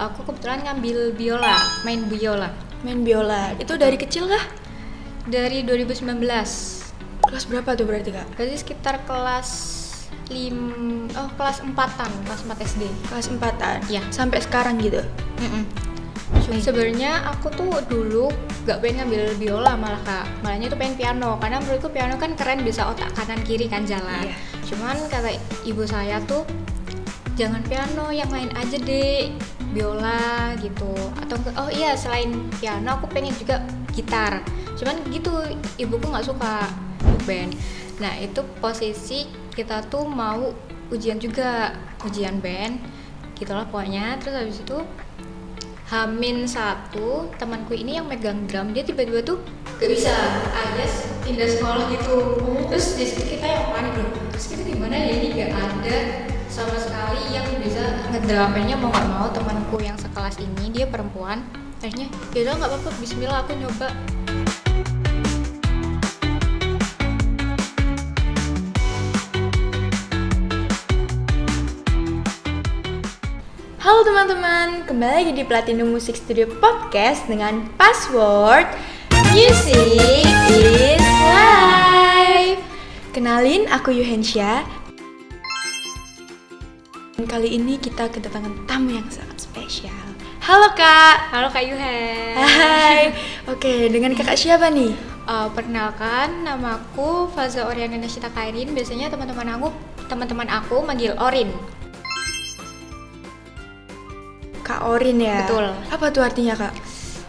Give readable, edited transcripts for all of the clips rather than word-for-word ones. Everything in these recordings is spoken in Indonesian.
Aku kebetulan ngambil biola, main biola Main biola, itu dari kecil kah? dari 2019. Kelas berapa tuh berarti kak? Berarti sekitar kelas 4-an, kelas 4 SD. Kelas 4-an? Iya. Sampai sekarang gitu? Sebenarnya aku tuh dulu gak pengen ngambil biola malah kak, malahnya tuh pengen piano, karena menurutku piano kan keren, bisa otak kanan kiri kan jalan. Iya. Cuman kata ibu saya tuh jangan piano, yang lain aja deh, biola gitu. Atau oh iya, selain piano aku pengen juga gitar, cuman gitu ibuku nggak suka band. Nah itu posisi kita tuh mau ujian juga, ujian band gitulah pokoknya. Terus habis itu H-1 temanku ini yang megang drum, dia tiba-tiba tuh gak bisa aja pindah sekolah gitu. Terus di situ kita yang panik loh, terus kita gimana ya, ini gak ada sama sekali yang bisa ngedramennya. Mau gak mau temanku yang sekelas ini, dia perempuan, akhirnya yaudah gak apa-apa, bismillah aku nyoba. Halo teman-teman, kembali lagi di Platinum Music Studio Podcast dengan password Music is Life. Kenalin, aku Yuhensha. Kali ini kita kedatangan tamu yang sangat spesial. Halo kak. Halo Kak Yuhen. Hai. Oke, dengan kakak siapa nih? Perkenalkan, namaku Faza Oriana Nashita Kairin. Biasanya teman-teman aku manggil Orin. Kak Orin ya? Betul. Apa tuh artinya kak?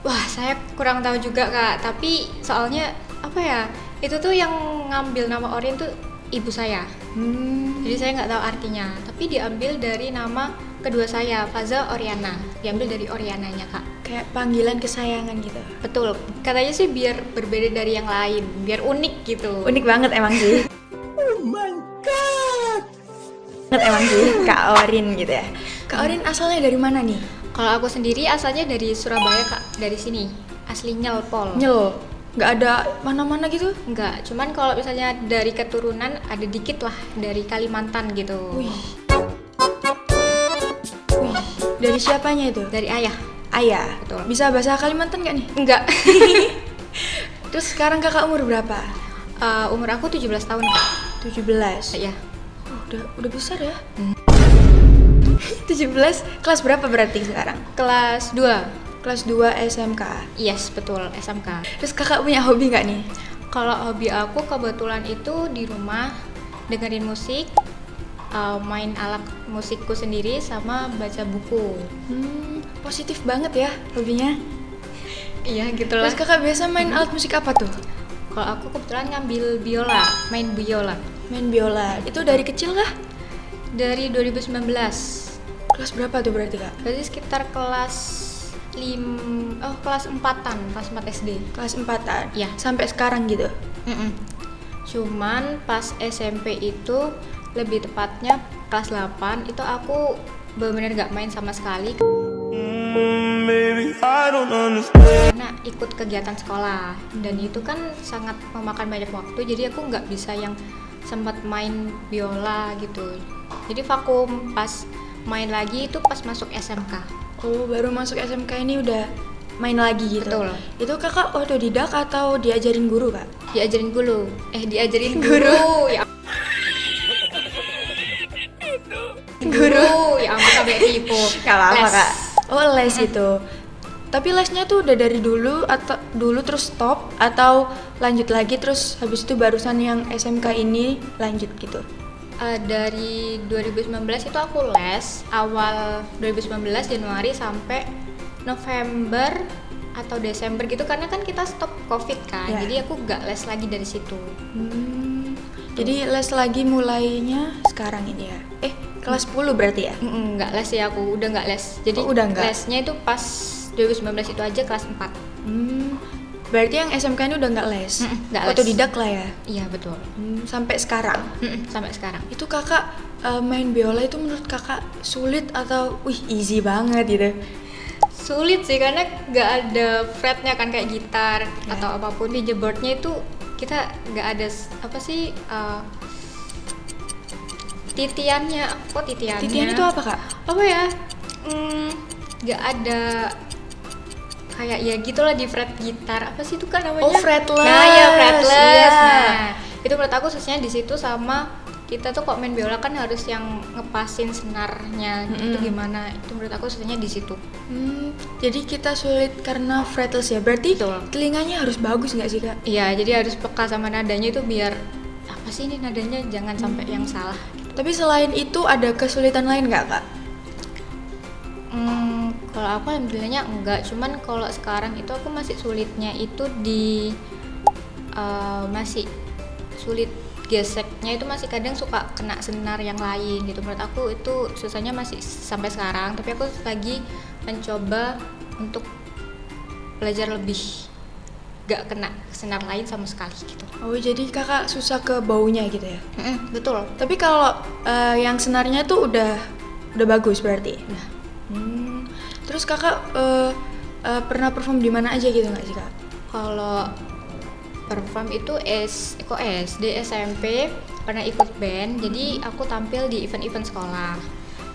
Wah, saya kurang tahu juga kak, tapi soalnya apa ya, itu tuh yang ngambil nama Orin tuh ibu saya. Jadi saya nggak tahu artinya, tapi diambil dari nama kedua saya, Faza Oriana, diambil dari Oriananya kak. Kayak panggilan kesayangan gitu. Betul, katanya sih biar berbeda dari yang lain, biar unik gitu. Unik banget emang sih. Oh my god. Banget emang sih Kak Orin gitu ya. Kak Orin asalnya dari mana nih? Kalau aku sendiri asalnya dari Surabaya kak, dari sini, asli Nyelpol. Nyel. Nggak ada mana-mana gitu? Enggak, cuman kalau misalnya dari keturunan ada dikit lah dari Kalimantan gitu. Wih. Dari siapanya itu? Dari ayah. Ayah. Betul. Bisa bahasa Kalimantan nggak nih? Enggak. Terus sekarang kakak umur berapa? Umur aku 17 tahun kak. 17. Iya. Oh, udah besar ya? 17, kelas berapa berarti sekarang? Kelas 2. Kelas 2 SMK. Yes, betul, SMK. Terus kakak punya hobi nggak nih? Kalau hobi aku kebetulan itu di rumah dengerin musik, main alat musikku sendiri, sama baca buku. Positif banget ya hobinya. Iya, gitulah. Terus kakak biasa main alat musik apa tuh? Kalau aku kebetulan ngambil biola, main biola Main biola. Itu dari kecil kah? dari 2019. Kelas berapa tuh berarti kak? Berarti sekitar kelas 4-an, kelas 4 SD. Kelas 4-an? Iya. Sampai sekarang gitu? Cuman pas SMP itu, lebih tepatnya kelas 8, itu aku benar-benar gak main sama sekali. Karena ikut kegiatan sekolah, dan itu kan sangat memakan banyak waktu, jadi aku gak bisa yang sempat main biola gitu. Jadi vakum, pas main lagi itu pas masuk SMK. Oh, baru masuk SMK ini udah main lagi gitu? Betul. Itu kakak otodidak atau diajarin guru kak? Diajarin guru. Ya guru, ya ampun sampai tipu. Gak apa-apa Les. kak. Oh, les itu. Tapi lesnya tuh udah dari dulu atau dulu terus stop atau lanjut lagi terus habis itu barusan yang SMK ini lanjut gitu? Dari 2019 itu aku les, awal 2019 Januari sampai November atau Desember gitu, karena kan kita stop COVID kan. Ya. Jadi aku gak les lagi dari situ. Jadi les lagi mulainya sekarang ini ya? Kelas 10 berarti ya? Gak les ya, aku udah gak les. Jadi udah nggak? lesnya itu pas 2019 itu aja kelas 4. Berarti yang SMK ini udah nggak les? Nggak les. Otodidak lah ya? Iya betul. Sampai sekarang? Sampai sekarang. Itu kakak main biola itu menurut kakak sulit atau easy banget gitu? Sulit sih, karena nggak ada fretnya kan kayak gitar atau apapun. Di keyboardnya itu kita nggak ada titiannya. Kok titiannya? Titian itu apa kak? Apa ya? nggak ada kayak ya gitulah di fret gitar, apa sih itu kan namanya? Oh, fretless. Nah ya fretless. Iya. Nah itu menurut aku susahnya di situ, sama kita tuh kok main biola kan harus yang ngepasin senarnya itu gimana, itu menurut aku susahnya di situ. Jadi kita sulit karena fretless ya. Berarti Betul. telinganya harus bagus nggak sih Kak? Iya, jadi harus peka sama nadanya itu biar apa sih ini nadanya jangan sampai yang salah. Tapi selain itu ada kesulitan lain nggak Kak? Kalau aku alhamdulillahnya enggak, cuman kalau sekarang itu aku masih sulitnya itu di masih sulit geseknya itu, masih kadang suka kena senar yang lain gitu. Menurut aku itu susahnya masih sampai sekarang, tapi aku lagi mencoba untuk belajar lebih gak kena senar lain sama sekali gitu. Oh, jadi Kakak susah ke baunya gitu ya? Betul. Tapi kalau yang senarnya tuh udah bagus berarti. Nah, Terus Kakak pernah perform di mana aja gitu nggak sih Kak? kalau perform itu SD, SMP pernah ikut band, jadi aku tampil di event-event sekolah.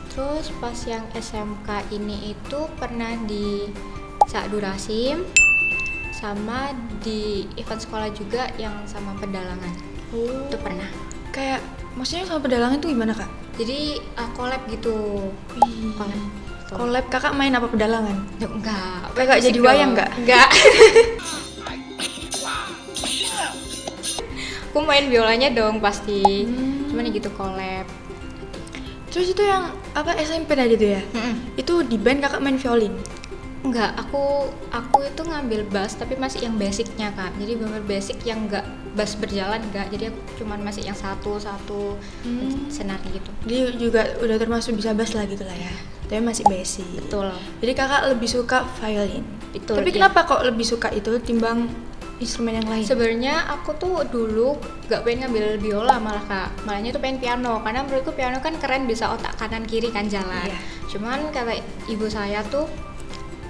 Terus pas yang SMK ini itu pernah di Sak Durasim, sama di event sekolah juga yang sama pedalangan. Oh. Itu pernah. Kayak maksudnya sama pedalangan tuh gimana Kak? Jadi collab gitu. Wih. Collab. Gitu. Collab Kakak main apa pedalangan? Enggak. Kakak jadi Musik wayang dong. nggak? Enggak. Aku main biolanya dong pasti. Cuman ya gitu collab. Terus itu yang apa SMP tadi tuh ya? Itu di band Kakak main violin? Enggak, aku itu ngambil bass tapi masih yang basicnya Kak. Jadi bener basic yang enggak bass berjalan enggak. Jadi aku cuman masih yang satu senar gitu. Dia juga udah termasuk bisa bass lah gitu lah ya. Tapi masih basic. Betul. Jadi Kakak lebih suka violin. Betul. Tapi iya. kenapa kok lebih suka itu timbang instrumen yang lain? Sebenarnya aku tuh dulu gak pengen ngambil biola malah Kak. Malahnya tuh pengen piano, karena menurutku piano kan keren, bisa otak kanan kiri kan jalan. Iya. Cuman kata ibu saya tuh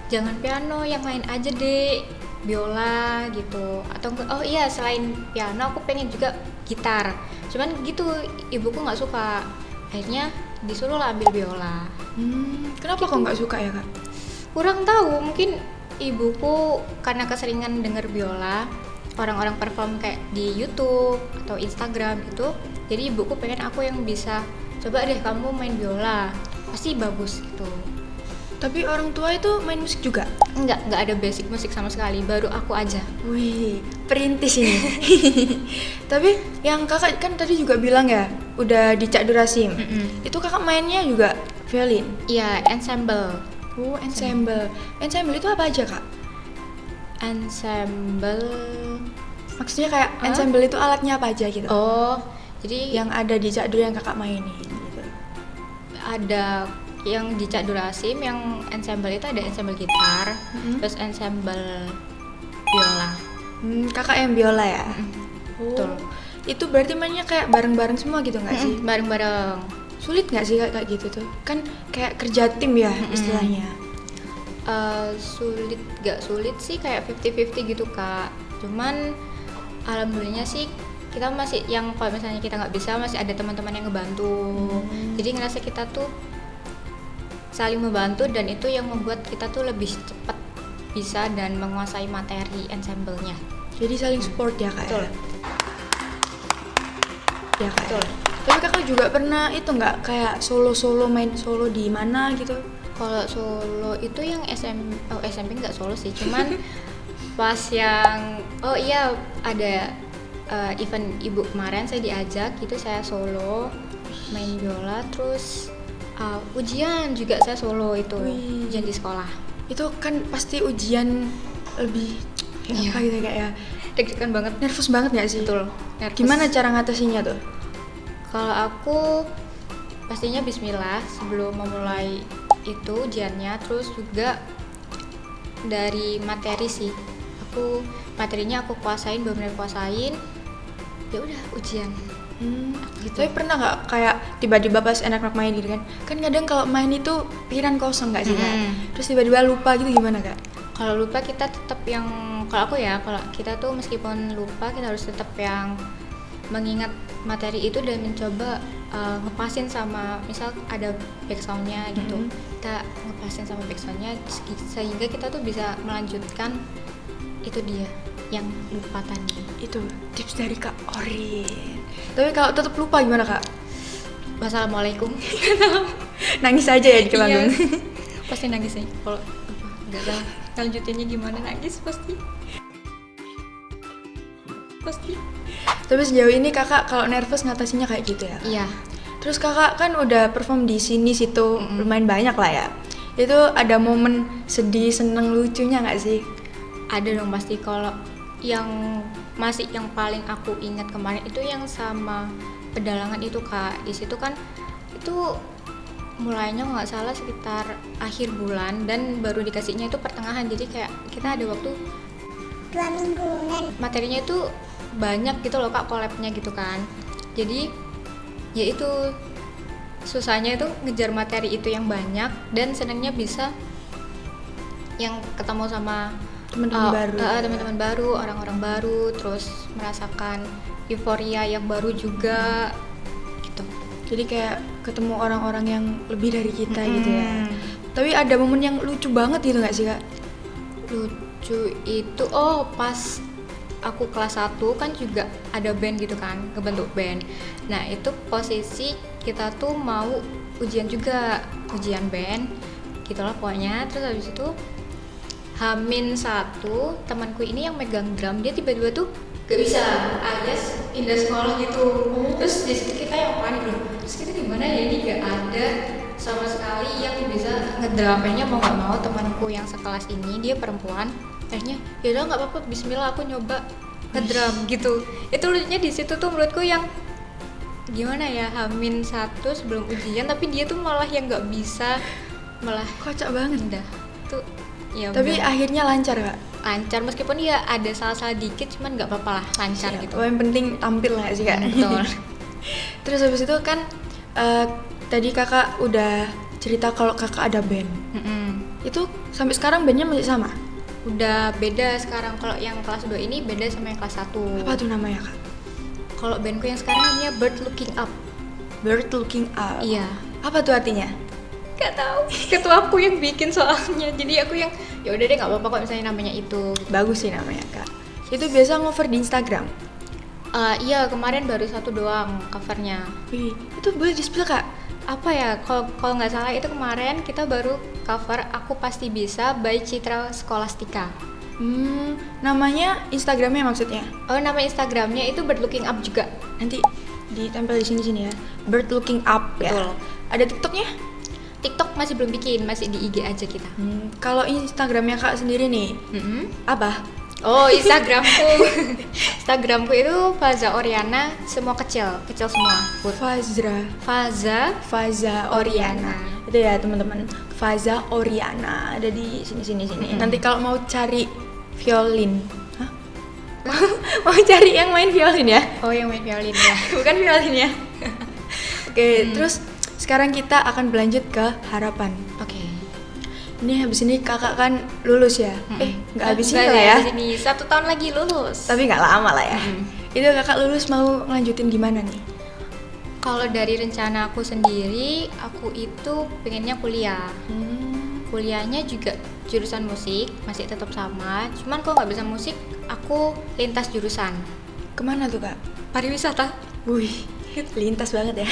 jangan piano, yang lain aja deh, biola gitu. Atau oh iya, selain piano aku pengen juga gitar. Cuman gitu ibuku nggak suka. Akhirnya disuruh lah ambil biola. Kenapa kok nggak suka ya Kak? Kurang tahu, mungkin ibuku karena keseringan denger biola, orang-orang perform kayak di YouTube atau Instagram itu, jadi ibuku pengen aku yang bisa, coba deh kamu main biola, pasti bagus gitu. Tapi orang tua itu main musik juga? Enggak ada basic musik sama sekali, baru aku aja. Wih, perintis ini. Tapi yang Kakak kan tadi juga bilang ya, udah di Cak Durasim. Itu Kakak mainnya juga violin? Iya, ensemble. Oh, ensemble. Ensemble itu apa aja Kak? Ensemble. Maksudnya kayak ensemble itu alatnya apa aja gitu? Oh, jadi Yang ada di Cak Dur yang Kakak mainin gitu. ada yang di Cak Durasim, yang ensemble itu ada ensemble gitar, terus ensemble biola. Kakak yang biola ya? Oh, Betul. itu berarti mainnya kayak bareng-bareng semua gitu nggak sih? Bareng-bareng. Sulit nggak sih kayak gitu tuh? Kan kayak kerja tim ya istilahnya. Sulit gak sulit sih, kayak 50-50 gitu Kak. Cuman alhamdulillahnya sih kita masih yang kalau misalnya kita nggak bisa masih ada teman-teman yang ngebantu. Jadi ngerasa kita tuh saling membantu, dan itu yang membuat kita tuh lebih cepat bisa dan menguasai materi ensemble-nya. Jadi saling support ya Kak? Betul. Ya Kak. Betul. Tapi Kakak juga pernah itu nggak kayak solo main solo di mana gitu? Kalau solo itu yang SMP nggak solo sih, cuman pas yang ada event ibu kemarin saya diajak gitu, saya solo main biola, terus ujian juga saya solo itu. Wih. Ujian di sekolah. Itu kan pasti ujian lebih apa gitu kayak ya, Deg-degan banget. nervous banget nggak sih? Betul. Nervous. Gimana cara ngatasinya tuh? Kalau aku pastinya bismillah sebelum memulai itu ujiannya, terus juga dari materi sih. Materinya aku kuasain, benar-benar kuasain. Ya udah ujian. Gitu. Tapi pernah nggak kayak tiba-tiba pas enak-enak main gitu kan? Kan kadang kalau main itu pikiran kosong nggak sih Kak? Terus tiba-tiba lupa gitu gimana Kak? Kalau lupa kita tetap yang, kalau aku ya, kalau kita tuh meskipun lupa kita harus tetap yang mengingat materi itu dan mencoba ngepasin sama misal ada backsoundnya gitu, kita ngepasin sama backsoundnya sehingga kita tuh bisa melanjutkan. Itu dia yang lupa tadi. Itu tips dari Kak Orin. Tapi kalau tetap lupa gimana Kak? Wassalamualaikum. Nangis aja ya di panggung. Iya, pasti nangis nih kalau nggak tahu lanjutinnya gimana, nangis pasti. Tapi sejauh ini kakak kalau nervous ngatasinnya kayak gitu ya? Iya. Terus kakak kan udah perform di sini situ lumayan banyak lah ya. Itu ada momen sedih, seneng, lucunya nggak sih? Ada dong pasti. Kalau yang masih yang paling aku ingat kemarin itu yang sama pedalangan itu Kak. Di situ kan itu mulainya nggak salah sekitar akhir bulan dan baru dikasihnya itu pertengahan. Jadi kayak kita ada waktu 2 mingguan. Materinya itu banyak gitu loh Kak, collab-nya gitu kan. Jadi ya itu susahnya itu ngejar materi itu yang banyak dan senangnya bisa yang ketemu sama teman-teman baru, orang-orang baru, terus merasakan euforia yang baru juga gitu. Jadi kayak ketemu orang-orang yang lebih dari kita gitu ya. Tapi ada momen yang lucu banget gitu nggak sih Kak? Lucu itu pas aku kelas 1 kan juga ada band gitu kan, ngebentuk band. Nah itu posisi kita tuh mau ujian band gitulah pokoknya. Terus habis itu H-1 temanku ini yang megang drum, dia tiba-tiba tuh gak bisa alias pindah sekolah gitu. Terus di situ kita yang panik loh, terus kita gimana ya, ini gak ada sama sekali yang bisa ngedramenya. Mau gak mau temanku yang sekelas ini, dia perempuan, akhirnya yaudah nggak apa-apa, bismillah aku nyoba ngedrum gitu. Itu lucunya di situ tuh menurutku yang gimana ya, H-1 sebelum ujian tapi dia tuh malah yang nggak bisa, malah Kocak banget. dah tuh ya. Tapi udah. akhirnya lancar Kak? Lancar meskipun ya ada salah-salah dikit, cuman nggak apa-apa lah, lancar gitu. Yang penting tampil lah sih Kak. Betul. Terus habis itu kan tadi kakak udah cerita kalau kakak ada band. Itu sampai sekarang bandnya masih sama? Udah beda sekarang. Kalau yang kelas 2 ini beda sama yang kelas 1. Apa tuh namanya Kak? Kalau bandku yang sekarang namanya Bird Looking Up. Bird Looking Up? Iya. Apa tuh artinya? Gak tahu. Ketua aku yang bikin soalnya. Jadi aku yang ya udah deh nggak apa-apa kok misalnya namanya itu. Bagus sih namanya Kak. Itu biasa ngover di Instagram? Iya, kemarin baru 1 doang covernya. Wih, itu boleh di-spill Kak? Apa ya, kalau nggak salah itu kemarin kita baru cover Aku Pasti Bisa by Citra Scholastika. Namanya Instagramnya maksudnya? Oh, nama Instagramnya itu Bird Looking Up juga. Nanti ditempel di sini ya. Bird Looking Up. Betul. Ya. Ada TikToknya? TikTok masih belum bikin, masih di IG aja kita. Kalau Instagramnya Kak sendiri nih, apa? Oh, Instagramku itu Faza Oriana, semua kecil semua. Faza Oriana. Itu ya teman-teman, Faza Oriana ada di sini. Nanti kalau mau cari violin, mau cari yang main violin ya? Oh, yang main violin ya. Bukan violin ya. Oke, terus sekarang kita akan berlanjut ke harapan. Oke. Ini habis ini kakak kan lulus ya? Nggak habis ini lah ya? Habis ini 1 tahun lagi lulus. Tapi nggak lama lah ya. Itu kakak lulus mau ngelanjutin gimana nih? Kalau dari rencana aku sendiri, aku itu pengennya kuliah. Kuliahnya juga jurusan musik, masih tetap sama. Cuman kalau nggak bisa musik, aku lintas jurusan. Kemana tuh Kak? Pariwisata. Wih, lintas banget ya.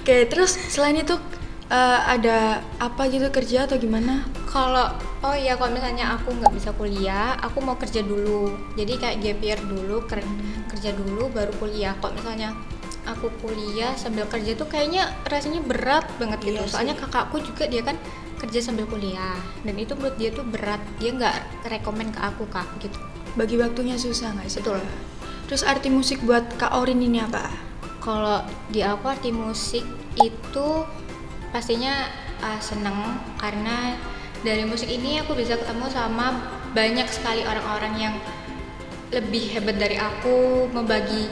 Oke, terus selain itu ada apa gitu, kerja atau gimana? Kalau misalnya aku nggak bisa kuliah, aku mau kerja dulu. Jadi kayak gap year dulu, kerja dulu baru kuliah. Kalau misalnya aku kuliah sambil kerja tuh kayaknya rasanya berat banget gitu. Iya Soalnya kakakku juga dia kan kerja sambil kuliah dan itu menurut dia tuh berat. Dia nggak rekomen ke aku Kak gitu. Bagi waktunya susah nggak sih? Betul. Terus arti musik buat Kak Orin ini apa? Kalau di aku arti musik itu pastinya seneng, karena dari musik ini aku bisa ketemu sama banyak sekali orang-orang yang lebih hebat dari aku, membagi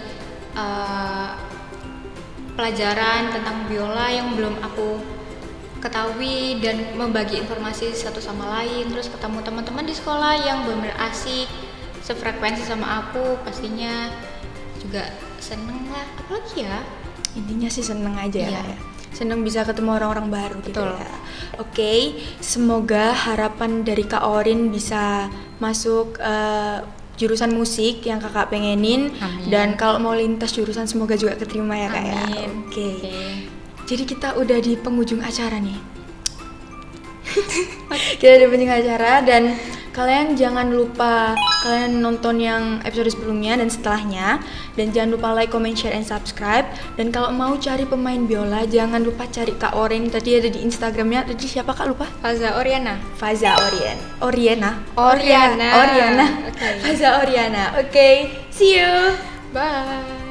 pelajaran tentang biola yang belum aku ketahui dan membagi informasi satu sama lain. Terus ketemu teman-teman di sekolah yang benar-benar asik, sefrekuensi sama aku pastinya. juga seneng lah, apalagi ya. Intinya sih seneng aja ya, Iya. Kak, ya. Seneng bisa ketemu orang-orang baru gitu Betul. ya. Oke, semoga harapan dari Kak Orin bisa masuk jurusan musik yang kakak pengenin. Amin. Dan kalau mau lintas jurusan semoga juga keterima ya Kak ya. Amin. Oke. Jadi kita udah di penghujung acara nih. Kita di penghujung acara dan kalian jangan lupa kalian nonton yang episode sebelumnya dan setelahnya, dan jangan lupa like, comment, share, and subscribe. Dan kalau mau cari pemain biola jangan lupa cari Kak Orin, tadi ada di Instagramnya, tadi siapa Kak, lupa? Faza Oriana. Faza Oriana. Oriana. Oriana. Oke. Faza Oriana. Oke, see you. Bye.